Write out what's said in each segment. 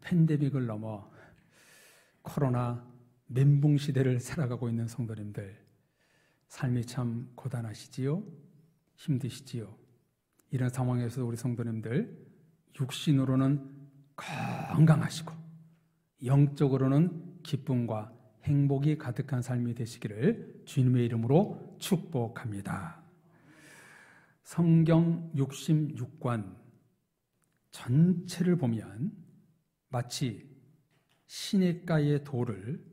팬데믹을 넘어 코로나 멘붕 시대를 살아가고 있는 성도님들, 삶이 참 고단하시지요? 힘드시지요? 이런 상황에서 우리 성도님들 육신으로는 건강하시고 영적으로는 기쁨과 행복이 가득한 삶이 되시기를 주님의 이름으로 축복합니다. 성경 66권 전체를 보면 마치 시냇가의 돌을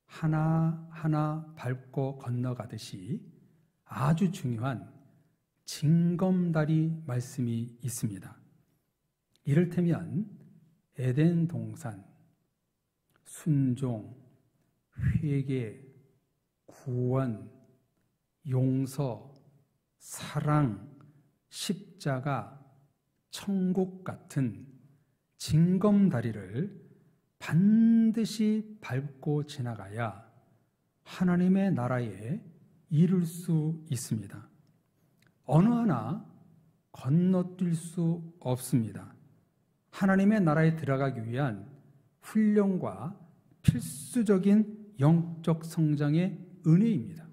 하나하나 밟고 건너가듯이 아주 중요한 징검다리 말씀이 있습니다. 이를테면 에덴 동산, 순종, 회개, 구원, 용서, 사랑, 십자가, 천국 같은 징검다리를 반드시 밟고 지나가야 하나님의 나라에 이룰 수 있습니다. 어느 하나 건너뛸 수 없습니다. 하나님의 나라에 들어가기 위한 훈련과 필수적인 영적 성장의 은혜입니다.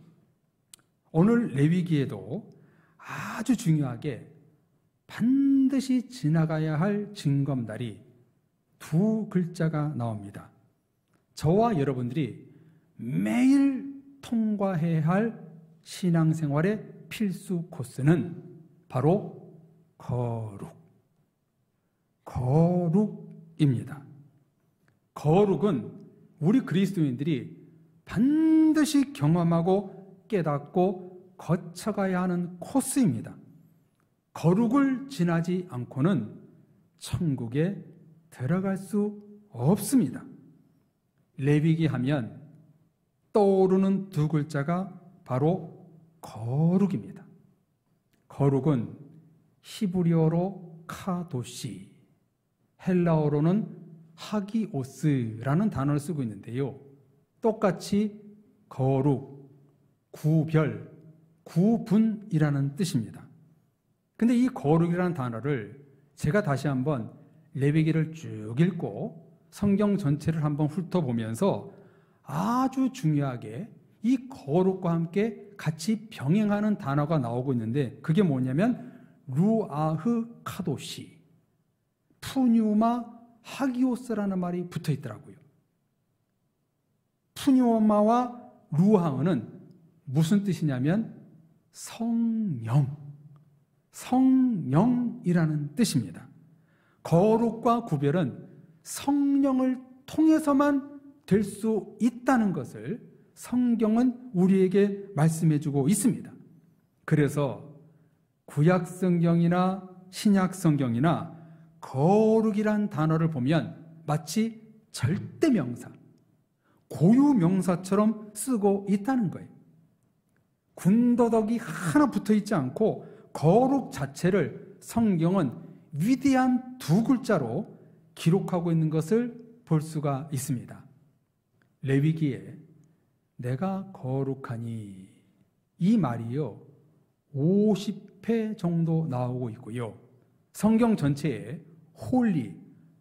오늘 레위기에도 아주 중요하게 반드시 지나가야 할 징검다리 두 글자가 나옵니다. 저와 여러분들이 매일 통과해야 할 신앙생활의 필수 코스는 바로 거룩입니다. 거룩은 우리 그리스도인들이 반드시 경험하고 깨닫고 거쳐가야 하는 코스입니다. 거룩을 지나지 않고는 천국에 들어갈 수 없습니다. 레위기 하면 떠오르는 두 글자가 바로 거룩입니다. 거룩은 히브리어로 카도시, 헬라어로는 하기오스라는 단어를 쓰고 있는데요. 똑같이 거룩, 구별, 구분이라는 뜻입니다. 근데 이 거룩이라는 단어를 제가 다시 한번 레위기를 쭉 읽고 성경 전체를 한번 훑어보면서 아주 중요하게 이 거룩과 함께 같이 병행하는 단어가 나오고 있는데 그게 뭐냐면 루아흐 카도시, 푸뉴마 하기오스라는 말이 붙어 있더라고요. 푸뉴마와 루아흐는 무슨 뜻이냐면 성령이라는 뜻입니다. 거룩과 구별은 성령을 통해서만 될 수 있다는 것을 성경은 우리에게 말씀해주고 있습니다. 그래서 구약 성경이나 신약 성경이나 거룩이란 단어를 보면 마치 절대명사, 고유명사처럼 쓰고 있다는 거예요. 군더더기 하나 붙어 있지 않고 거룩 자체를 성경은 위대한 두 글자로 기록하고 있는 것을 볼 수가 있습니다. 레위기에 내가 거룩하니 이 말이요 50회 정도 나오고 있고요. 성경 전체에 홀리,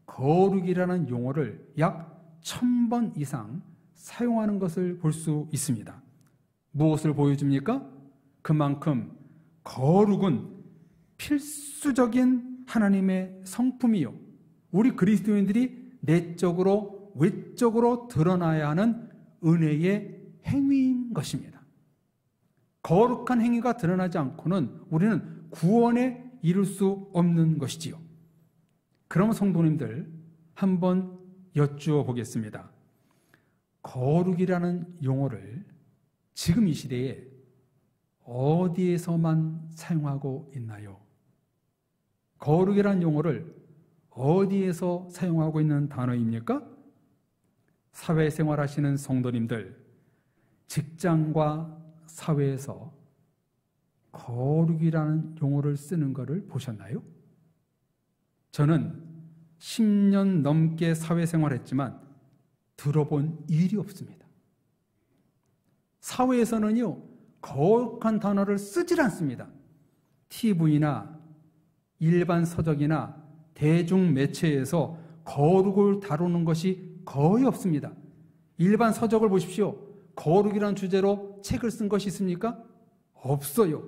거룩이라는 용어를 약 1000번 이상 사용하는 것을 볼 수 있습니다. 무엇을 보여줍니까? 그만큼 거룩은 필수적인 하나님의 성품이요, 우리 그리스도인들이 내적으로 외적으로 드러나야 하는 은혜의 행위인 것입니다. 거룩한 행위가 드러나지 않고는 우리는 구원에 이룰 수 없는 것이지요. 그럼 성도님들 한번 여쭈어 보겠습니다. 거룩이라는 용어를 지금 이 시대에 어디에서만 사용하고 있나요? 거룩이라는 용어를 어디에서 사용하고 있는 단어입니까? 사회생활 하시는 성도님들, 직장과 사회에서 거룩이라는 용어를 쓰는 것을 보셨나요? 저는 10년 넘게 사회생활했지만 들어본 일이 없습니다. 사회에서는요, 거룩한 단어를 쓰질 않습니다. TV나 일반 서적이나 대중매체에서 거룩을 다루는 것이 거의 없습니다. 일반 서적을 보십시오. 거룩이라는 주제로 책을 쓴 것이 있습니까? 없어요.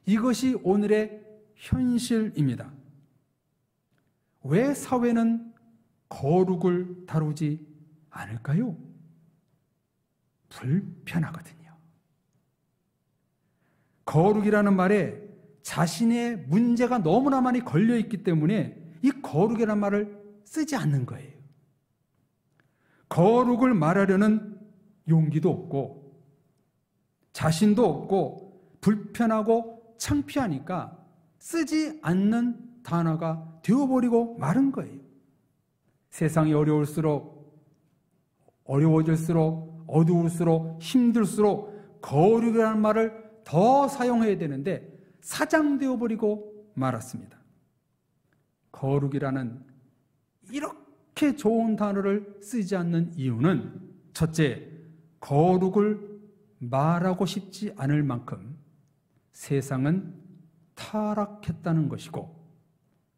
이것이 오늘의 현실입니다. 왜 사회는 거룩을 다루지 않을까요? 불편하거든요. 거룩이라는 말에 자신의 문제가 너무나 많이 걸려있기 때문에 이 거룩이라는 말을 쓰지 않는 거예요. 거룩을 말하려는 용기도 없고 자신도 없고 불편하고 창피하니까 쓰지 않는 단어가 되어버리고 마른 거예요. 세상이 어려워질수록 어두울수록 힘들수록 거룩이라는 말을 더 사용해야 되는데 사장되어 버리고 말았습니다. 거룩이라는 이렇게 좋은 단어를 쓰지 않는 이유는 첫째, 거룩을 말하고 싶지 않을 만큼 세상은 타락했다는 것이고,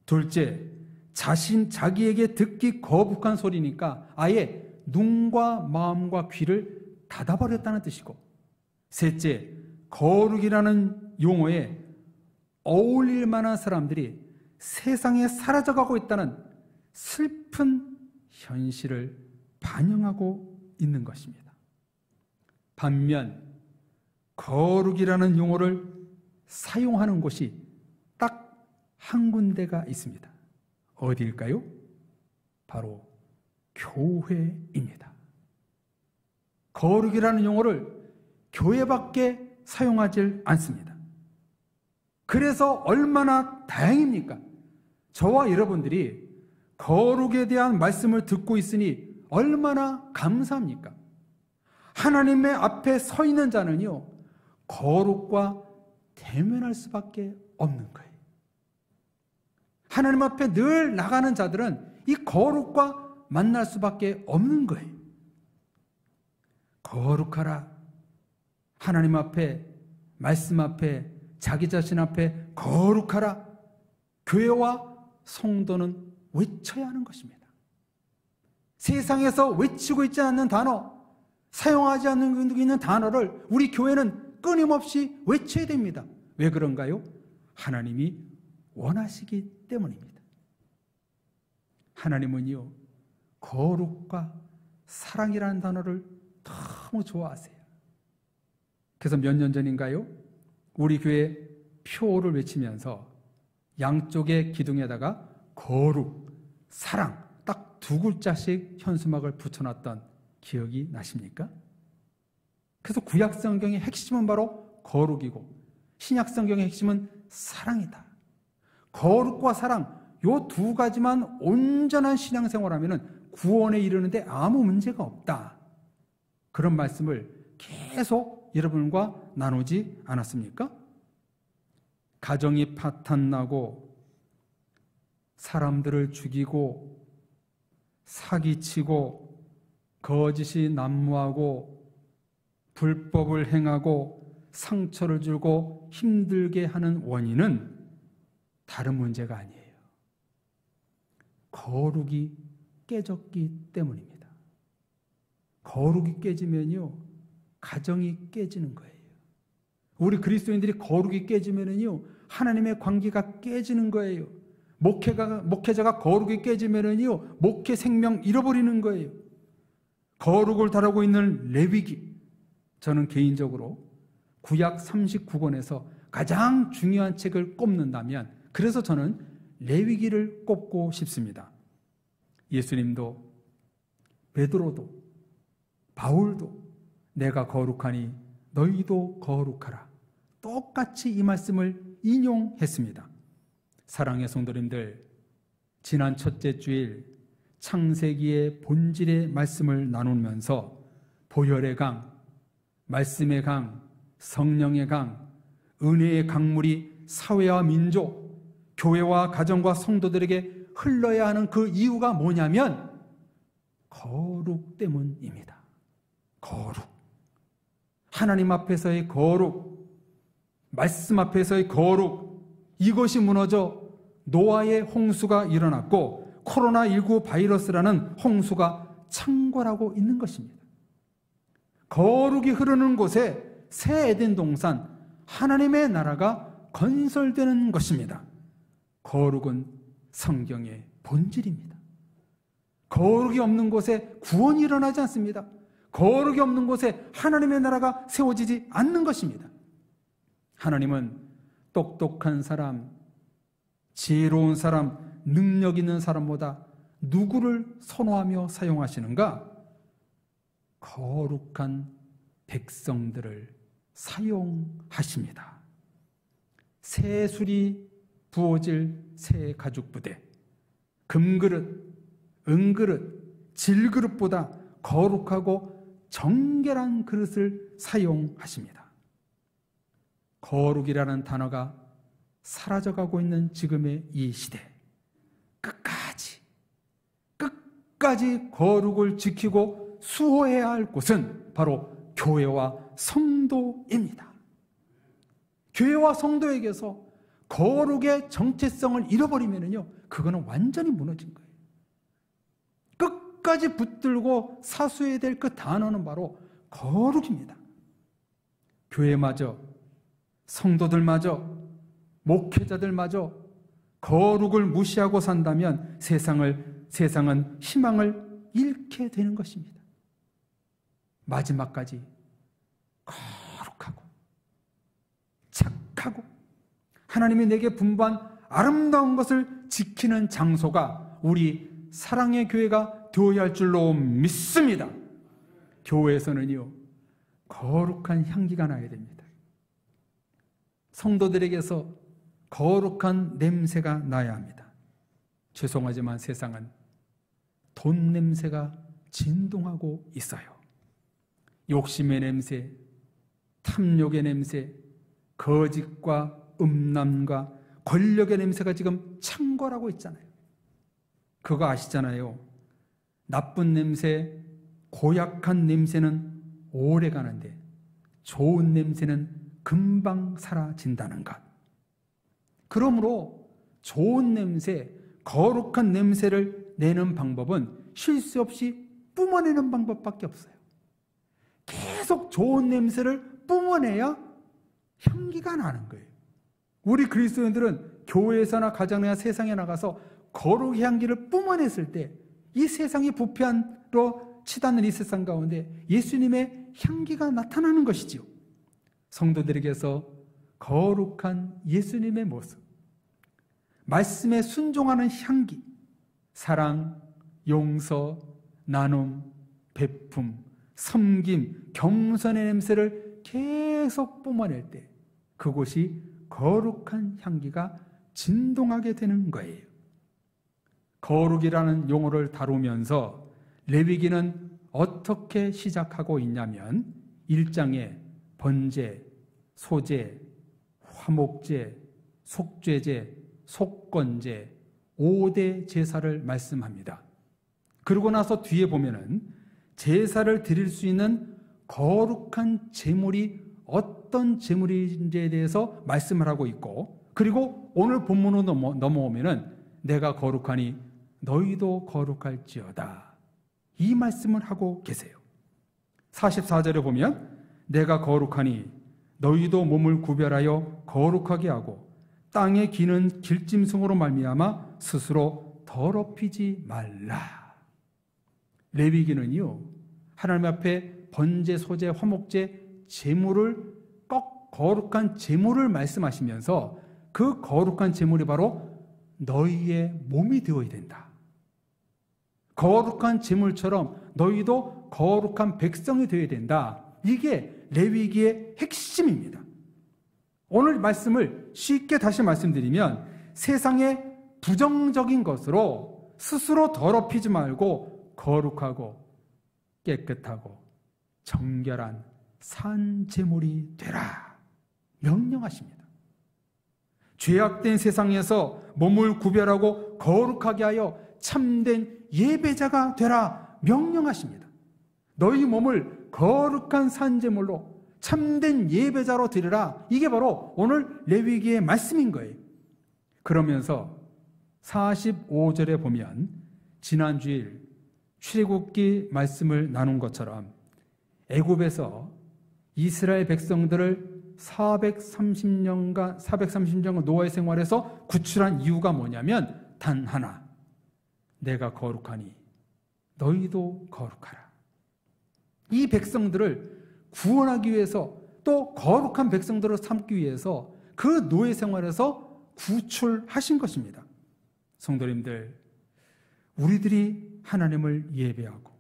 둘째, 자기에게 듣기 거북한 소리니까 아예 눈과 마음과 귀를 닫아버렸다는 뜻이고, 셋째, 거룩이라는 용어에 어울릴 만한 사람들이 세상에 사라져가고 있다는 슬픈 현실을 반영하고 있는 것입니다. 반면 거룩이라는 용어를 사용하는 곳이 딱 한 군데가 있습니다. 어디일까요? 바로 교회입니다. 거룩이라는 용어를 교회밖에 사용하지 않습니다. 그래서 얼마나 다행입니까? 저와 여러분들이 거룩에 대한 말씀을 듣고 있으니 얼마나 감사합니까? 하나님의 앞에 서 있는 자는요, 거룩과 대면할 수밖에 없는 거예요. 하나님 앞에 늘 나가는 자들은 이 거룩과 만날 수밖에 없는 거예요. 거룩하라. 하나님 앞에, 말씀 앞에, 자기 자신 앞에 거룩하라. 교회와 성도는 외쳐야 하는 것입니다. 세상에서 외치고 있지 않는 단어, 사용하지 않는 있는 단어를 우리 교회는 끊임없이 외쳐야 됩니다. 왜 그런가요? 하나님이 원하시기 때문입니다. 하나님은요, 거룩과 사랑이라는 단어를 너무 좋아하세요. 그래서 몇 년 전인가요? 우리 교회 표를 외치면서 양쪽의 기둥에다가 거룩, 사랑 딱 두 글자씩 현수막을 붙여놨던 기억이 나십니까? 그래서 구약 성경의 핵심은 바로 거룩이고 신약 성경의 핵심은 사랑이다. 거룩과 사랑, 요 두 가지만 온전한 신앙생활하면 구원에 이르는데 아무 문제가 없다. 그런 말씀을 계속 여러분과 나누지 않았습니까? 가정이 파탄나고 사람들을 죽이고 사기치고 거짓이 난무하고 불법을 행하고 상처를 주고 힘들게 하는 원인은 다른 문제가 아니에요. 거룩이 깨졌기 때문입니다. 거룩이 깨지면요, 가정이 깨지는 거예요. 우리 그리스도인들이 거룩이 깨지면은요, 하나님의 관계가 깨지는 거예요. 목회자가 거룩이 깨지면은요, 목회 생명 잃어버리는 거예요. 거룩을 다루고 있는 레위기, 저는 개인적으로 구약 39권에서 가장 중요한 책을 꼽는다면, 그래서 저는 레위기를 꼽고 싶습니다. 예수님도 베드로도 바울도 내가 거룩하니 너희도 거룩하라. 똑같이 이 말씀을 인용했습니다. 사랑의 성도님들, 지난 첫째 주일 창세기의 본질의 말씀을 나누면서 보혈의 강, 말씀의 강, 성령의 강, 은혜의 강물이 사회와 민족, 교회와 가정과 성도들에게 흘러야 하는 그 이유가 뭐냐면 거룩 때문입니다. 거룩. 하나님 앞에서의 거룩, 말씀 앞에서의 거룩, 이것이 무너져 노아의 홍수가 일어났고 코로나19 바이러스라는 홍수가 창궐하고 있는 것입니다. 거룩이 흐르는 곳에 새 에덴 동산, 하나님의 나라가 건설되는 것입니다. 거룩은 성경의 본질입니다. 거룩이 없는 곳에 구원이 일어나지 않습니다. 거룩이 없는 곳에 하나님의 나라가 세워지지 않는 것입니다. 하나님은 똑똑한 사람, 지혜로운 사람, 능력 있는 사람보다 누구를 선호하며 사용하시는가? 거룩한 백성들을 사용하십니다. 새 술이 부어질 새 가죽부대, 금그릇, 은그릇, 질그릇보다 거룩하고 정결한 그릇을 사용하십니다. 거룩이라는 단어가 사라져가고 있는 지금의 이 시대, 끝까지 거룩을 지키고 수호해야 할 곳은 바로 교회와 성도입니다. 교회와 성도에게서 거룩의 정체성을 잃어버리면요, 그거는 완전히 무너진 거예요. 끝까지 붙들고 사수해야 될 그 단어는 바로 거룩입니다. 교회마저, 성도들마저, 목회자들마저 거룩을 무시하고 산다면 세상은 희망을 잃게 되는 것입니다. 마지막까지 거룩하고 착하고 하나님이 내게 분부한 아름다운 것을 지키는 장소가 우리 사랑의 교회가 되어야 할 줄로 믿습니다. 교회에서는요, 거룩한 향기가 나야 됩니다. 성도들에게서 거룩한 냄새가 나야 합니다. 죄송하지만 세상은 돈 냄새가 진동하고 있어요. 욕심의 냄새, 탐욕의 냄새, 거짓과 음란과 권력의 냄새가 지금 창궐하고 있잖아요. 그거 아시잖아요. 나쁜 냄새, 고약한 냄새는 오래 가는데 좋은 냄새는 금방 사라진다는 것. 그러므로 좋은 냄새, 거룩한 냄새를 내는 방법은 쉴 새 없이 뿜어내는 방법밖에 없어요. 계속 좋은 냄새를 뿜어내야 향기가 나는 거예요. 우리 그리스도인들은 교회에서나 가정이나 세상에 나가서 거룩의 향기를 뿜어냈을 때 이 세상이 부패한로 치닫는 이 세상 가운데 예수님의 향기가 나타나는 것이지요. 성도들에게서 거룩한 예수님의 모습, 말씀에 순종하는 향기, 사랑, 용서, 나눔, 베품, 섬김, 겸손의 냄새를 계속 뿜어낼 때 그곳이 거룩한 향기가 진동하게 되는 거예요. 거룩이라는 용어를 다루면서 레위기는 어떻게 시작하고 있냐면 1장에 번제, 소제, 화목제, 속죄제, 속건제 5대 제사를 말씀합니다. 그러고 나서 뒤에 보면은 제사를 드릴 수 있는 거룩한 제물이 어떤 제물인지에 대해서 말씀을 하고 있고, 그리고 오늘 본문으로 넘어오면은 내가 거룩하니 너희도 거룩할지어다, 이 말씀을 하고 계세요. 44절에 보면 내가 거룩하니 너희도 몸을 구별하여 거룩하게 하고 땅에 기는 길짐승으로 말미암아 스스로 더럽히지 말라. 레위기는요, 하나님 앞에 번제, 소제, 화목제, 제물을 꼭 거룩한 제물을 말씀하시면서 그 거룩한 제물이 바로 너희의 몸이 되어야 된다. 거룩한 제물처럼 너희도 거룩한 백성이 되어야 된다. 이게 레위기의 핵심입니다. 오늘 말씀을 쉽게 다시 말씀드리면 세상의 부정적인 것으로 스스로 더럽히지 말고 거룩하고 깨끗하고 정결한 산 제물이 되라 명령하십니다. 죄악된 세상에서 몸을 구별하고 거룩하게 하여 참된 예배자가 되라 명령하십니다. 너희 몸을 거룩한 산제물로 참된 예배자로 드리라. 이게 바로 오늘 레위기의 말씀인 거예요. 그러면서 45절에 보면 지난주일 출애굽기 말씀을 나눈 것처럼 애굽에서 이스라엘 백성들을 430년간 노아의 생활에서 구출한 이유가 뭐냐면 단 하나, 내가 거룩하니 너희도 거룩하라. 이 백성들을 구원하기 위해서, 또 거룩한 백성들을 삼기 위해서 그 노예 생활에서 구출하신 것입니다. 성도님들, 우리들이 하나님을 예배하고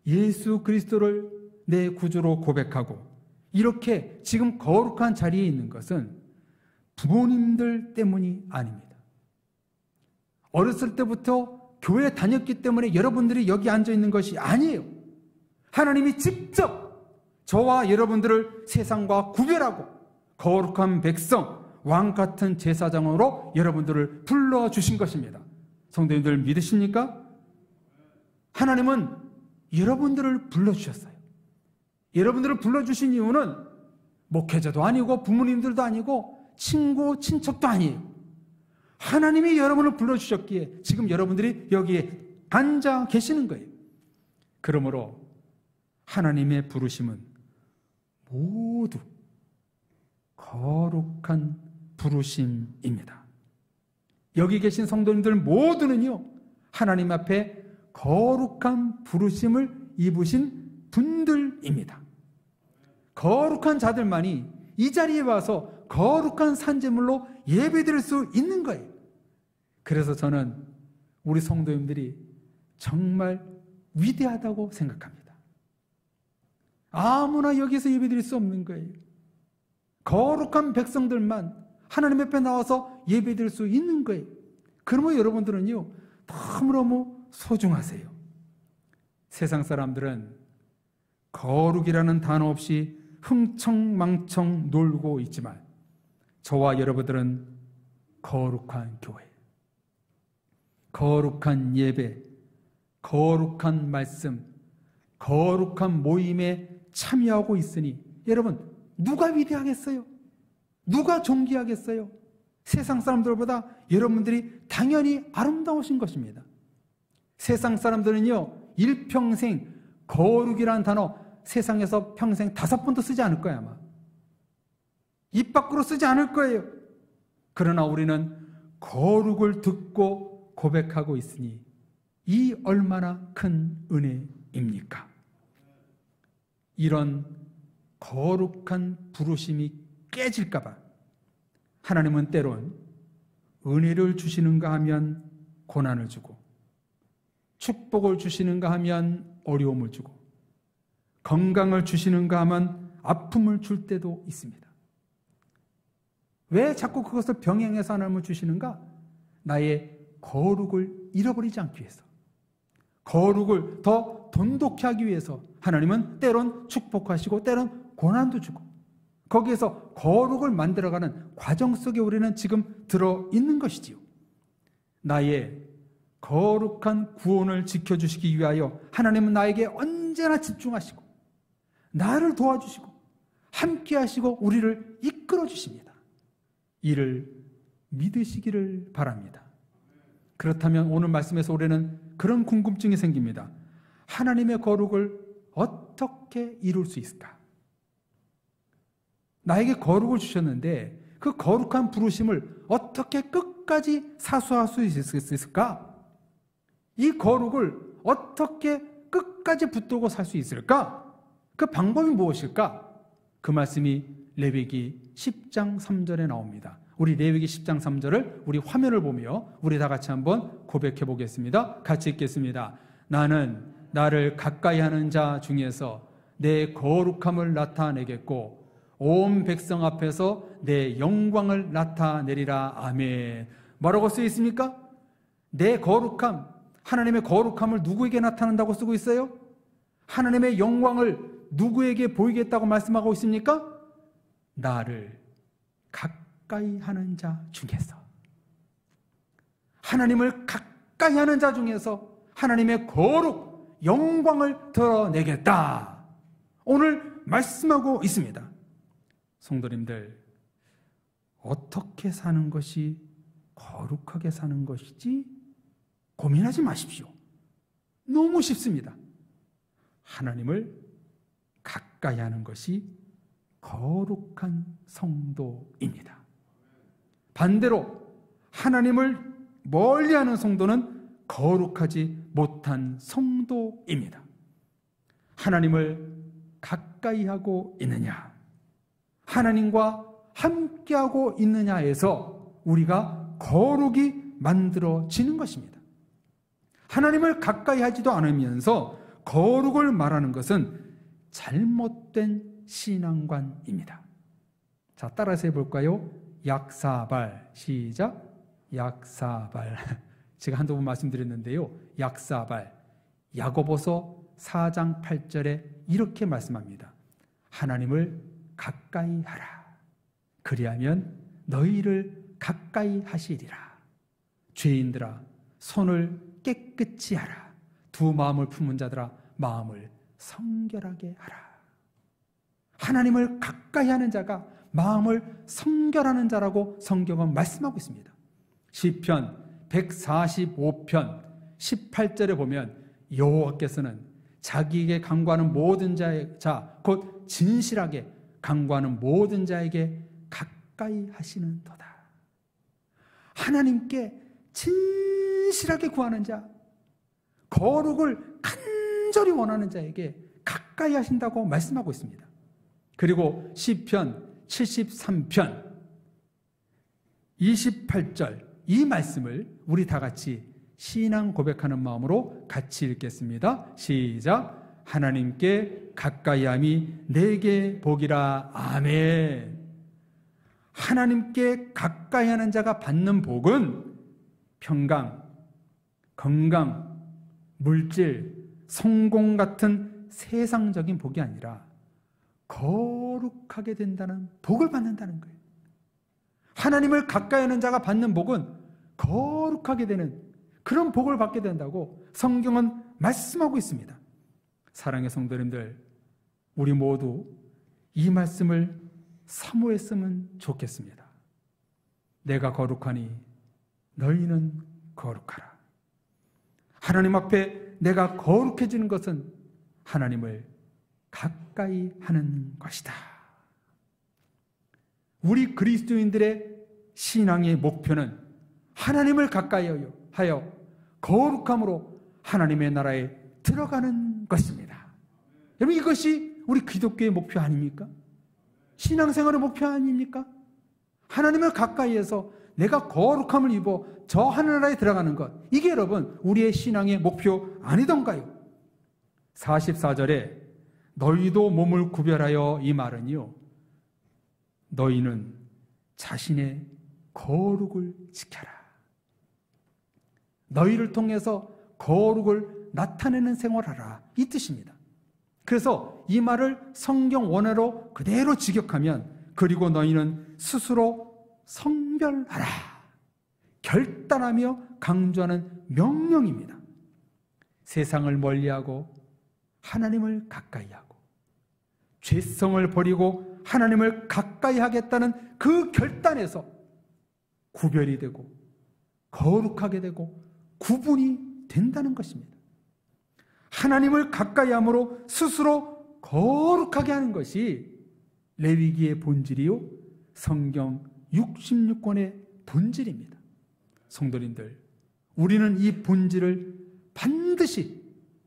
예수 그리스도를 내 구주로 고백하고 이렇게 지금 거룩한 자리에 있는 것은 부모님들 때문이 아닙니다. 어렸을 때부터 교회에 다녔기 때문에 여러분들이 여기 앉아 있는 것이 아니에요. 하나님이 직접 저와 여러분들을 세상과 구별하고 거룩한 백성, 왕 같은 제사장으로 여러분들을 불러주신 것입니다. 성도님들 믿으십니까? 하나님은 여러분들을 불러주셨어요. 여러분들을 불러주신 이유는 목회자도 아니고 부모님들도 아니고 친구, 친척도 아니에요. 하나님이 여러분을 불러주셨기에 지금 여러분들이 여기에 앉아 계시는 거예요. 그러므로 하나님의 부르심은 모두 거룩한 부르심입니다. 여기 계신 성도님들 모두는요, 하나님 앞에 거룩한 부르심을 입으신 분들입니다. 거룩한 자들만이 이 자리에 와서 거룩한 산제물로 예배드릴 수 있는 거예요. 그래서 저는 우리 성도님들이 정말 위대하다고 생각합니다. 아무나 여기서 예배드릴 수 없는 거예요. 거룩한 백성들만 하나님 앞에 나와서 예배드릴 수 있는 거예요. 그러면 여러분들은요, 너무너무 소중하세요. 세상 사람들은 거룩이라는 단어 없이 흥청망청 놀고 있지만 저와 여러분들은 거룩한 교회, 거룩한 예배, 거룩한 말씀, 거룩한 모임에 참여하고 있으니 여러분, 누가 위대하겠어요? 누가 존귀하겠어요? 세상 사람들보다 여러분들이 당연히 아름다우신 것입니다. 세상 사람들은요, 일평생 거룩이라는 단어 세상에서 평생 5번도 쓰지 않을 거예요. 아마 입 밖으로 쓰지 않을 거예요. 그러나 우리는 거룩을 듣고 고백하고 있으니 이 얼마나 큰 은혜입니까? 이런 거룩한 부르심이 깨질까 봐 하나님은 때론 은혜를 주시는가 하면 고난을 주고, 축복을 주시는가 하면 어려움을 주고, 건강을 주시는가 하면 아픔을 줄 때도 있습니다. 왜 자꾸 그것을 병행해서 하나님을 주시는가? 나의 거룩을 잃어버리지 않기 위해서, 거룩을 더 돈독히 하기 위해서 하나님은 때론 축복하시고 때론 고난도 주고, 거기에서 거룩을 만들어가는 과정 속에 우리는 지금 들어있는 것이지요. 나의 거룩한 구원을 지켜주시기 위하여 하나님은 나에게 언제나 집중하시고 나를 도와주시고 함께 하시고 우리를 이끌어 주십니다. 이를 믿으시기를 바랍니다. 그렇다면 오늘 말씀에서 우리는 그런 궁금증이 생깁니다. 하나님의 거룩을 어떻게 이룰 수 있을까? 나에게 거룩을 주셨는데 그 거룩한 부르심을 어떻게 끝까지 사수할 수 있을까? 이 거룩을 어떻게 끝까지 붙들고 살 수 있을까? 그 방법이 무엇일까? 그 말씀이 레위기 10장 3절에 나옵니다. 우리 레위기 10장 3절을 우리 화면을 보며 우리 다 같이 한번 고백해 보겠습니다. 같이 읽겠습니다. 나는 나를 가까이 하는 자 중에서 내 거룩함을 나타내겠고 온 백성 앞에서 내 영광을 나타내리라. 아멘. 뭐라고 쓰여 있습니까? 내 거룩함, 하나님의 거룩함을 누구에게 나타낸다고 쓰고 있어요? 하나님의 영광을 누구에게 보이겠다고 말씀하고 있습니까? 나를 가까이 하는 자 중에서, 하나님을 가까이 하는 자 중에서 하나님의 거룩, 영광을 드러내겠다. 오늘 말씀하고 있습니다. 성도님들, 어떻게 사는 것이 거룩하게 사는 것이지? 고민하지 마십시오. 너무 쉽습니다. 하나님을 가까이 하는 것이 거룩한 성도입니다. 반대로 하나님을 멀리하는 성도는 거룩하지 못한 성도입니다. 하나님을 가까이 하고 있느냐, 하나님과 함께하고 있느냐에서 우리가 거룩이 만들어지는 것입니다. 하나님을 가까이 하지도 않으면서 거룩을 말하는 것은 잘못된 신앙관입니다. 자, 따라서 해볼까요? 약사발. 시작. 약사발. 제가 한두 번 말씀드렸는데요. 약사발. 야고보서 4장 8절에 이렇게 말씀합니다. 하나님을 가까이 하라. 그리하면 너희를 가까이 하시리라. 죄인들아, 손을 깨끗이 하라. 두 마음을 품은 자들아, 마음을 성결하게 하라. 하나님을 가까이 하는 자가 마음을 성결하는 자라고 성경은 말씀하고 있습니다. 시편 145편 18절에 보면 여호와께서는 자기에게 간구하는 모든 자, 곧 진실하게 간구하는 모든 자에게 가까이 하시는도다. 하나님께 진실하게 구하는 자, 거룩을 간절히 원하는 자에게 가까이 하신다고 말씀하고 있습니다. 그리고 시편 73편 28절 이 말씀을 우리 다 같이 신앙 고백하는 마음으로 같이 읽겠습니다. 시작. 하나님께 가까이함이 내게 복이라. 아멘. 하나님께 가까이하는 자가 받는 복은 평강, 건강, 물질, 성공 같은 세상적인 복이 아니라 거룩하게 된다는 복을 받는다는 거예요. 하나님을 가까이하는 자가 받는 복은 거룩하게 되는 그런 복을 받게 된다고 성경은 말씀하고 있습니다. 사랑의 성도님들, 우리 모두 이 말씀을 사모했으면 좋겠습니다. 내가 거룩하니 너희는 거룩하라. 하나님 앞에 내가 거룩해지는 것은 하나님을 가까이 하는 것이다. 우리 그리스도인들의 신앙의 목표는 하나님을 가까이 하여 거룩함으로 하나님의 나라에 들어가는 것입니다. 여러분, 이것이 우리 기독교의 목표 아닙니까? 신앙생활의 목표 아닙니까? 하나님을 가까이 해서 내가 거룩함을 입어 저 하늘나라에 들어가는 것, 이게 여러분 우리의 신앙의 목표 아니던가요? 44절에 너희도 몸을 구별하여, 이 말은요, 너희는 자신의 거룩을 지켜라. 너희를 통해서 거룩을 나타내는 생활하라, 이 뜻입니다. 그래서 이 말을 성경 원어로 그대로 직역하면, 그리고 너희는 스스로 성별하라, 결단하며 강조하는 명령입니다. 세상을 멀리하고 하나님을 가까이 하고 죄성을 버리고 하나님을 가까이 하겠다는 그 결단에서 구별이 되고 거룩하게 되고 구분이 된다는 것입니다. 하나님을 가까이 함으로 스스로 거룩하게 하는 것이 레위기의 본질이요, 성경 66권의 본질입니다. 성도님들, 우리는 이 본질을 반드시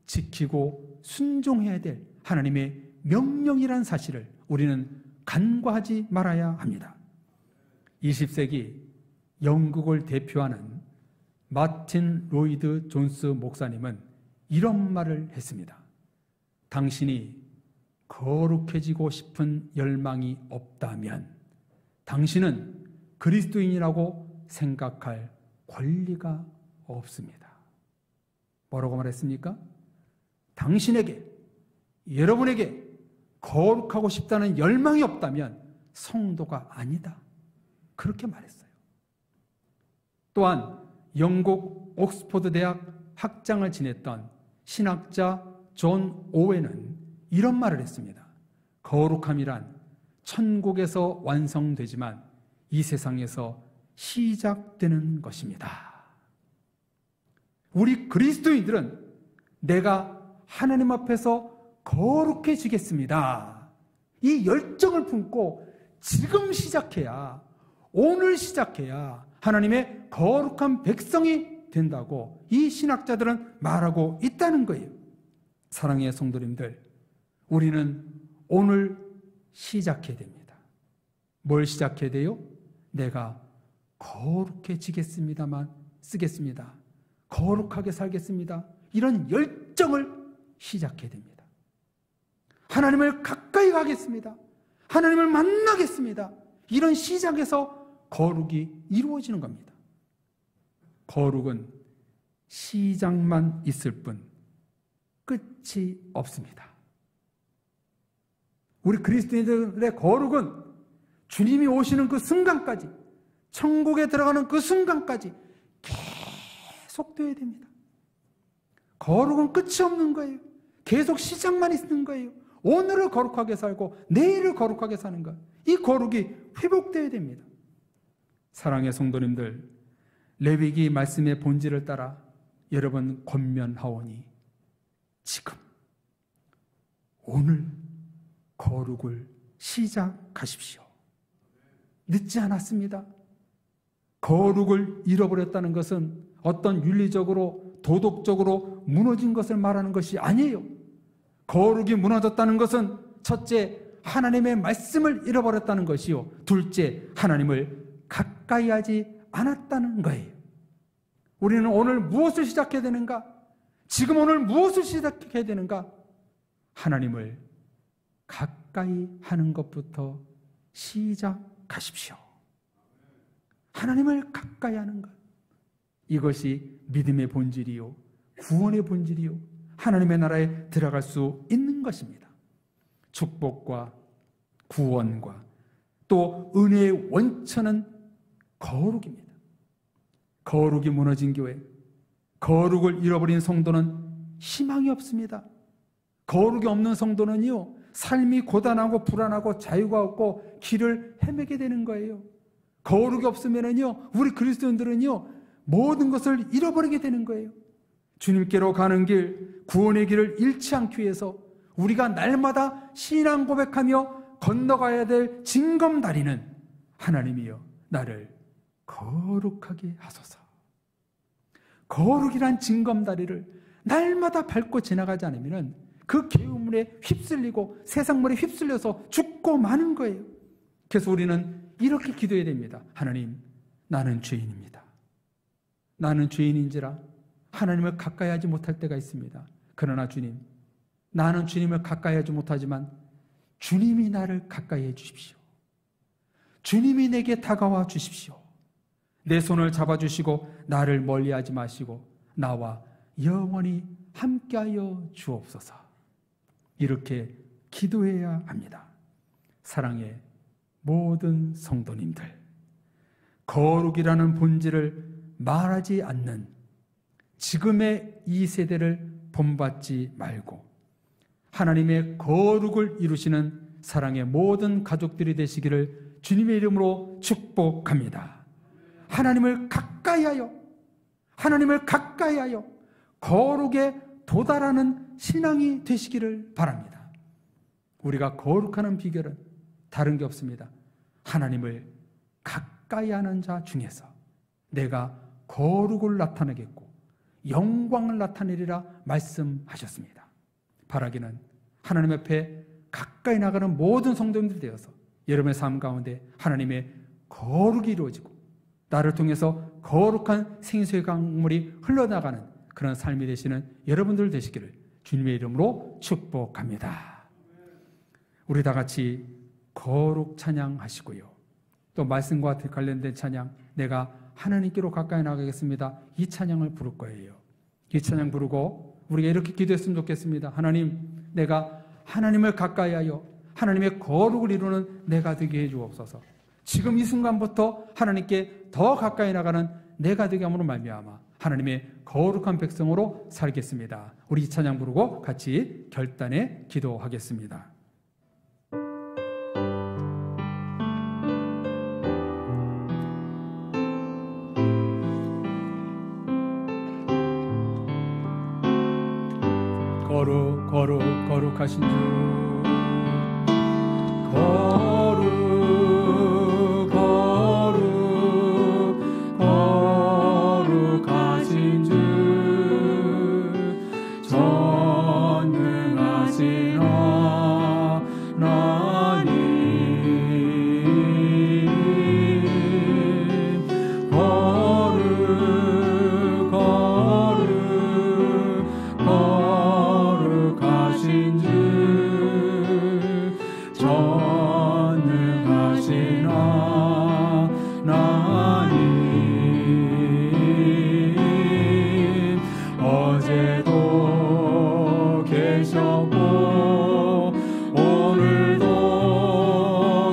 지키고 순종해야 될 하나님의 명령이라는 사실을 우리는 간과하지 말아야 합니다. 20세기 영국을 대표하는 마틴 로이드 존스 목사님은 이런 말을 했습니다. 당신이 거룩해지고 싶은 열망이 없다면 당신은 그리스도인이라고 생각할 권리가 없습니다. 뭐라고 말했습니까? 당신에게, 여러분에게 거룩하고 싶다는 열망이 없다면 성도가 아니다, 그렇게 말했어요. 또한 영국 옥스퍼드 대학 학장을 지냈던 신학자 존 오웬은 이런 말을 했습니다. 거룩함이란 천국에서 완성되지만 이 세상에서 시작되는 것입니다. 우리 그리스도인들은 내가 하나님 앞에서 거룩해지겠습니다, 이 열정을 품고 지금 시작해야, 오늘 시작해야 하나님의 거룩한 백성이 된다고 이 신학자들은 말하고 있다는 거예요. 사랑의 성도님들, 우리는 오늘 시작해야 됩니다. 뭘 시작해야 돼요? 내가 거룩해지겠습니다만 쓰겠습니다, 거룩하게 살겠습니다, 이런 열정을 시작해야 됩니다. 하나님을 가까이 가겠습니다, 하나님을 만나겠습니다, 이런 시작에서 거룩이 이루어지는 겁니다. 거룩은 시작만 있을 뿐 끝이 없습니다. 우리 그리스도인들의 거룩은 주님이 오시는 그 순간까지, 천국에 들어가는 그 순간까지 계속돼야 됩니다. 거룩은 끝이 없는 거예요. 계속 시작만 있는 거예요. 오늘을 거룩하게 살고 내일을 거룩하게 사는 것, 이 거룩이 회복돼야 됩니다. 사랑의 성도님들, 레위기 말씀의 본질을 따라 여러분 권면하오니 지금 오늘 거룩을 시작하십시오. 늦지 않았습니다. 거룩을 잃어버렸다는 것은 어떤 윤리적으로 도덕적으로 무너진 것을 말하는 것이 아니에요. 거룩이 무너졌다는 것은 첫째, 하나님의 말씀을 잃어버렸다는 것이요, 둘째, 하나님을 가까이 하지 않았다는 거예요. 우리는 오늘 무엇을 시작해야 되는가? 지금 오늘 무엇을 시작해야 되는가? 하나님을 가까이 하는 것부터 시작하십시오. 하나님을 가까이 하는 것, 이것이 믿음의 본질이요, 구원의 본질이요, 하나님의 나라에 들어갈 수 있는 것입니다. 축복과 구원과 또 은혜의 원천은 거룩입니다. 거룩이 무너진 교회, 거룩을 잃어버린 성도는 희망이 없습니다. 거룩이 없는 성도는요, 삶이 고단하고 불안하고 자유가 없고 길을 헤매게 되는 거예요. 거룩이 없으면요, 우리 그리스도인들은요, 모든 것을 잃어버리게 되는 거예요. 주님께로 가는 길, 구원의 길을 잃지 않기 위해서 우리가 날마다 신앙 고백하며 건너가야 될 징검다리는 하나님이여 나를 거룩하게 하소서. 거룩이란 징검다리를 날마다 밟고 지나가지 않으면 그 계우물에 휩쓸리고 세상물에 휩쓸려서 죽고 마는 거예요. 그래서 우리는 이렇게 기도해야 됩니다. 하나님, 나는 죄인입니다. 나는 죄인인지라 하나님을 가까이 하지 못할 때가 있습니다. 그러나 주님, 나는 주님을 가까이 하지 못하지만 주님이 나를 가까이 해 주십시오. 주님이 내게 다가와 주십시오. 내 손을 잡아주시고 나를 멀리하지 마시고 나와 영원히 함께하여 주옵소서. 이렇게 기도해야 합니다. 사랑의 모든 성도님들, 거룩이라는 본질을 말하지 않는 지금의 이 세대를 본받지 말고 하나님의 거룩을 이루시는 사랑의 모든 가족들이 되시기를 주님의 이름으로 축복합니다. 하나님을 가까이 하여 거룩에 도달하는 신앙이 되시기를 바랍니다. 우리가 거룩하는 비결은 다른 게 없습니다. 하나님을 가까이 하는 자 중에서 내가 거룩을 나타내겠고 영광을 나타내리라 말씀하셨습니다. 바라기는 하나님 앞에 가까이 나가는 모든 성도님들 되어서 여러분의 삶 가운데 하나님의 거룩이 이루어지고 나를 통해서 거룩한 생수의 강물이 흘러나가는 그런 삶이 되시는 여러분들 되시기를 주님의 이름으로 축복합니다. 우리 다 같이 거룩 찬양하시고요, 또 말씀과 관련된 찬양, 내가 하나님께로 가까이 나가겠습니다, 이 찬양을 부를 거예요. 이 찬양 부르고 우리가 이렇게 기도했으면 좋겠습니다. 하나님, 내가 하나님을 가까이 하여 하나님의 거룩을 이루는 내가 되게 해 주옵소서. 지금 이 순간부터 하나님께 더 가까이 나가는 내가 되게 함으로 말미암아 하나님의 거룩한 백성으로 살겠습니다. 우리 이 찬양 부르고 같이 결단에 기도하겠습니다. 거룩하신 주 거룩하신 주 전능하신 하나님 거룩하신 주 전능하신 하나님 어제도 계셨고 오늘도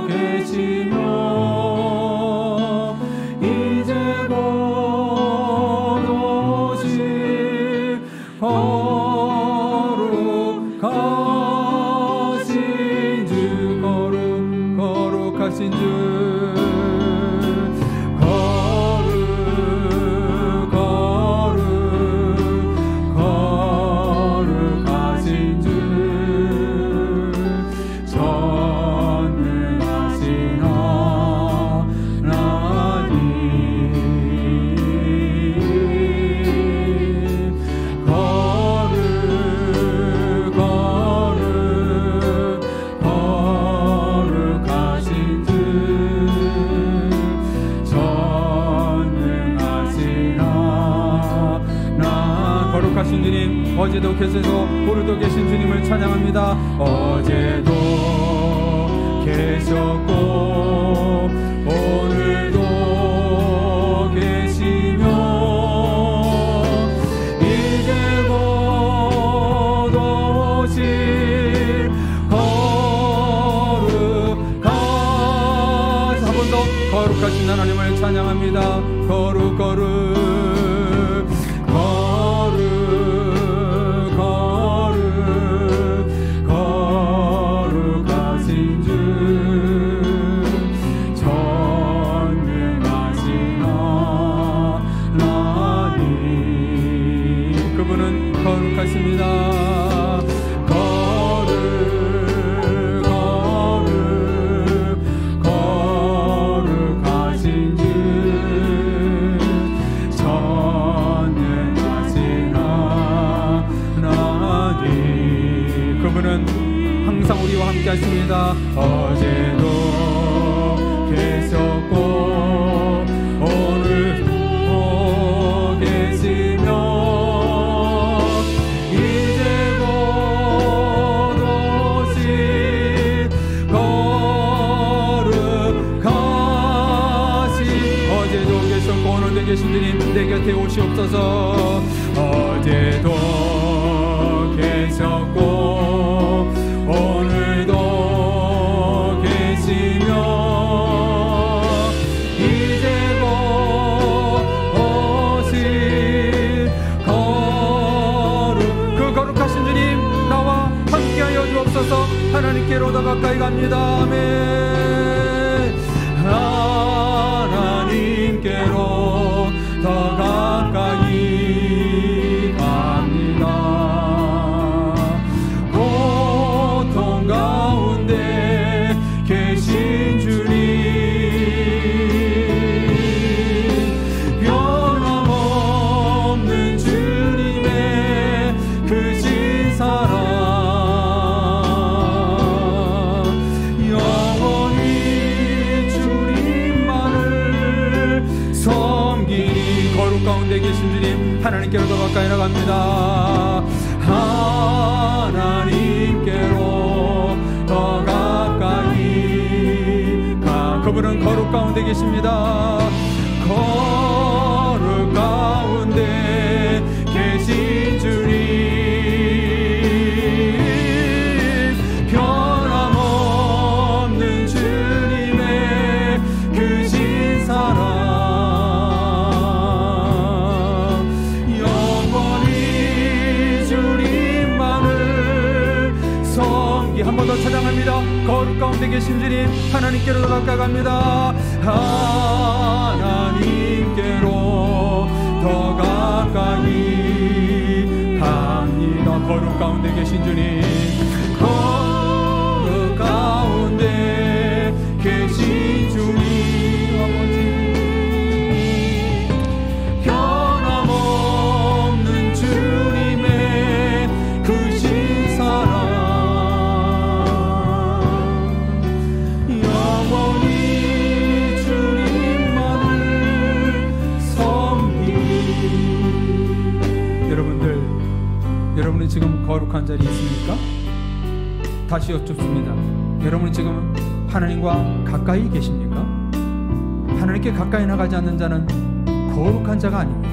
계시며 이제 곧 오실 거룩하신 주 거룩하신 주 거룩하신 주 전능하신 하나님 거룩하신 주 전능하신 거룩하신 주님 어제도 계시고 오늘도 계신 주님을 찬양합니다. 어제도 계셨고 오늘도 계시며 이제 곧 오실 거룩하신 한 번 더 거룩하신 하나님을 찬양합니다. 거룩하신 주 전능하신 하나님 그분은 거룩하십니다. 거룩하신 주 전능하신 하나님 그분은 항상 우리와 함께 하십니다. 어제도 계셨고 오늘도 계시며 이제 곧 오실 거룩하신 어제도 계셨고 오늘도 계신 주님 내 곁에 오시옵소서. 어제도 계셨고 오늘도 계시며 이제 곧 오실 그 거룩하신 주님 나와 함께하여 주옵소서. 하나님께로 더 가까이 갑니다. 아멘. 하나님께로 더 가까이 갑니다. 고통 가운데 계신 주님 변함없는 주님의 크신 사랑 영원히 주님만을 섬기니 거룩 가운데 계신 주님 하나님께로 더 가까이 나갑니다. 하나님께로 더 가까이 그분은 거룩 가운데 계십니다. 거룩 가운데 계신 주님 변함없는 주님의 크신 사랑 영원히 주님만을 섬기 한 번 더 찬양합니다. 거룩 가운데 계신 주님 하나님께로 더 가까이 갑니다. 하나님께로 더 가까이 갑니다. 거룩 가운데 계신 주님 거룩 가운데 계신 주님 아버지, 변함없는 주님의 크신 사랑 영원히 주님만을 섬기. 여러분은 지금 거룩한 자리에 있습니까? 다시 여쭙습니다. 여러분은 지금 하나님과 가까이 계십니까? 하나님께 가까이 나가지 않는 자는 거룩한 자가 아닙니다.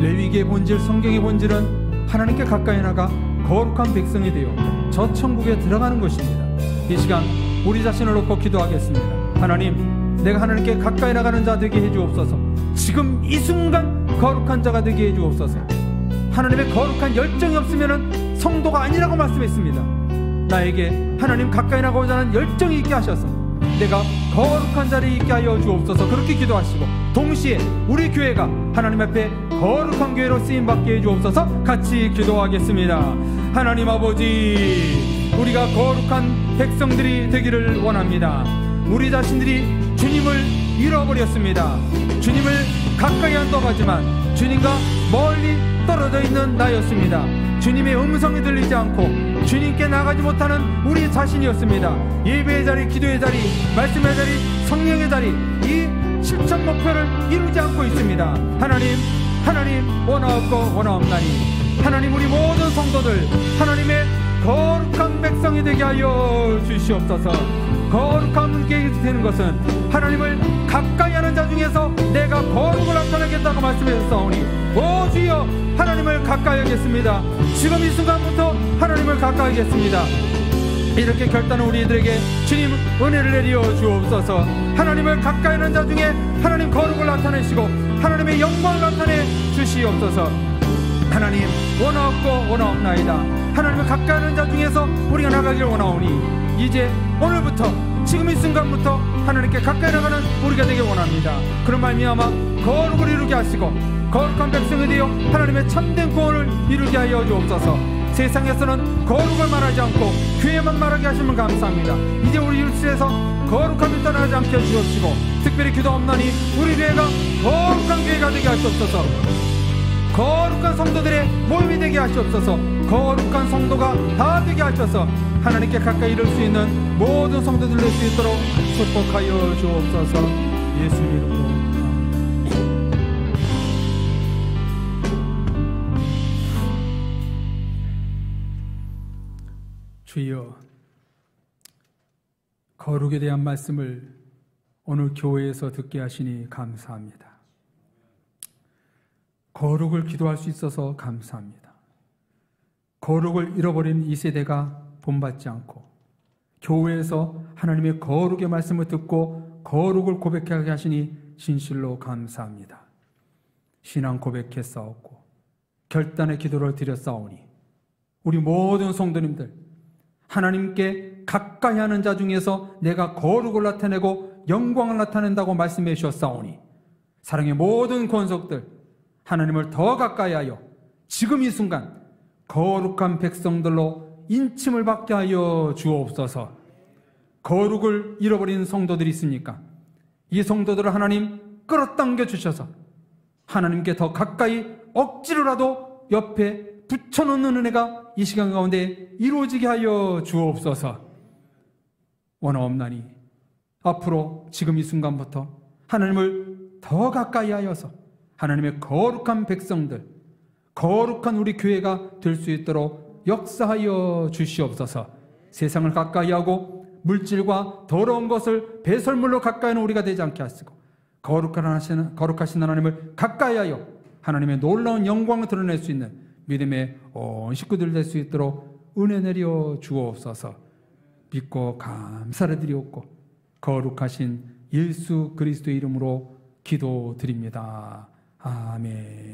레위기의 본질, 성경의 본질은 하나님께 가까이 나가 거룩한 백성이 되어 저 천국에 들어가는 것입니다. 이 시간 우리 자신을 놓고 기도하겠습니다. 하나님, 내가 하나님께 가까이 나가는 자 되게 해주옵소서. 지금 이 순간 거룩한 자가 되게 해주옵소서. 하나님의 거룩한 열정이 없으면 성도가 아니라고 말씀했습니다. 나에게 하나님 가까이 나가고자 하는 열정이 있게 하셔서 내가 거룩한 자리에 있게 하여 주옵소서. 그렇게 기도하시고 동시에 우리 교회가 하나님 앞에 거룩한 교회로 쓰임받게 해주옵소서. 같이 기도하겠습니다. 하나님 아버지, 우리가 거룩한 백성들이 되기를 원합니다. 우리 자신들이 주님을 잃어버렸습니다. 주님을 가까이 한다고 하지만 주님과 멀리 떨어져 있는 나였습니다. 주님의 음성이 들리지 않고 주님께 나가지 못하는 우리 자신이었습니다. 예배의 자리, 기도의 자리, 말씀의 자리, 성령의 자리, 이 실천 목표를 이루지 않고 있습니다. 하나님 원하옵고 원하옵나니 하나님, 우리 모든 성도들 하나님의 거룩한 백성이 되게 하여 주시옵소서. 거룩한 게 되는 것은 하나님을 가까이 하는 자 중에서 내가 거룩을 나타내겠다고 말씀하셨사오니, 오 주여, 하나님을 가까이 하겠습니다. 지금 이 순간부터 하나님을 가까이 하겠습니다. 이렇게 결단한 우리들에게 주님 은혜를 내려 주옵소서. 하나님을 가까이 하는 자 중에 하나님 거룩을 나타내시고 하나님의 영광을 나타내 주시옵소서. 하나님, 원하옵고 원하옵나이다. 하나님을 가까이 하는 자 중에서 우리가 나가기를 원하오니 이제 오늘부터, 지금 이 순간부터 하나님께 가까이 나가는 우리가 되길 원합니다. 그런 말미암아 거룩을 이루게 하시고 거룩한 백성이 되어 하나님의 참된 구원을 이루게 하여 주옵소서. 세상에서는 거룩을 말하지 않고 교회만 말하게 하시면 감사합니다. 이제 우리 일수에서 거룩함이 떠나지 않게 해주옵시고 특별히 기도옵나니 우리 교회가 거룩한 교회가 되게 하시옵소서. 거룩한 성도들의 모임이 되게 하시옵소서. 거룩한 성도가 다 되게 하셔서 하나님께 가까이 이룰 수 있는 모든 성도들 될 수 있도록 축복하여 주옵소서. 예수님 이름으로. 주여, 거룩에 대한 말씀을 오늘 교회에서 듣게 하시니 감사합니다. 거룩을 기도할 수 있어서 감사합니다. 거룩을 잃어버린 이 세대가 본받지 않고 교회에서 하나님의 거룩의 말씀을 듣고 거룩을 고백하게 하시니 진실로 감사합니다. 신앙 고백했사옵고 결단의 기도를 드렸사오니 우리 모든 성도님들 하나님께 가까이 하는 자 중에서 내가 거룩을 나타내고 영광을 나타낸다고 말씀해 주셨사오니 사랑의 모든 권속들 하나님을 더 가까이 하여 지금 이 순간 거룩한 백성들로 인침을 받게 하여 주옵소서. 거룩을 잃어버린 성도들이 있습니까? 이 성도들을 하나님 끌어당겨 주셔서 하나님께 더 가까이 억지로라도 옆에 붙여놓는 은혜가 이 시간 가운데 이루어지게 하여 주옵소서. 원하옵나니 앞으로 지금 이 순간부터 하나님을 더 가까이 하여서 하나님의 거룩한 백성들, 거룩한 우리 교회가 될 수 있도록 역사하여 주시옵소서. 세상을 가까이 하고 물질과 더러운 것을 배설물로 가까이 하는 우리가 되지 않게 하시고 거룩하신 하나님을 가까이 하여 하나님의 놀라운 영광을 드러낼 수 있는 믿음의 온 식구들 될 수 있도록 은혜 내려 주옵소서. 믿고 감사를 드리옵고 거룩하신 예수 그리스도의 이름으로 기도드립니다. 아멘.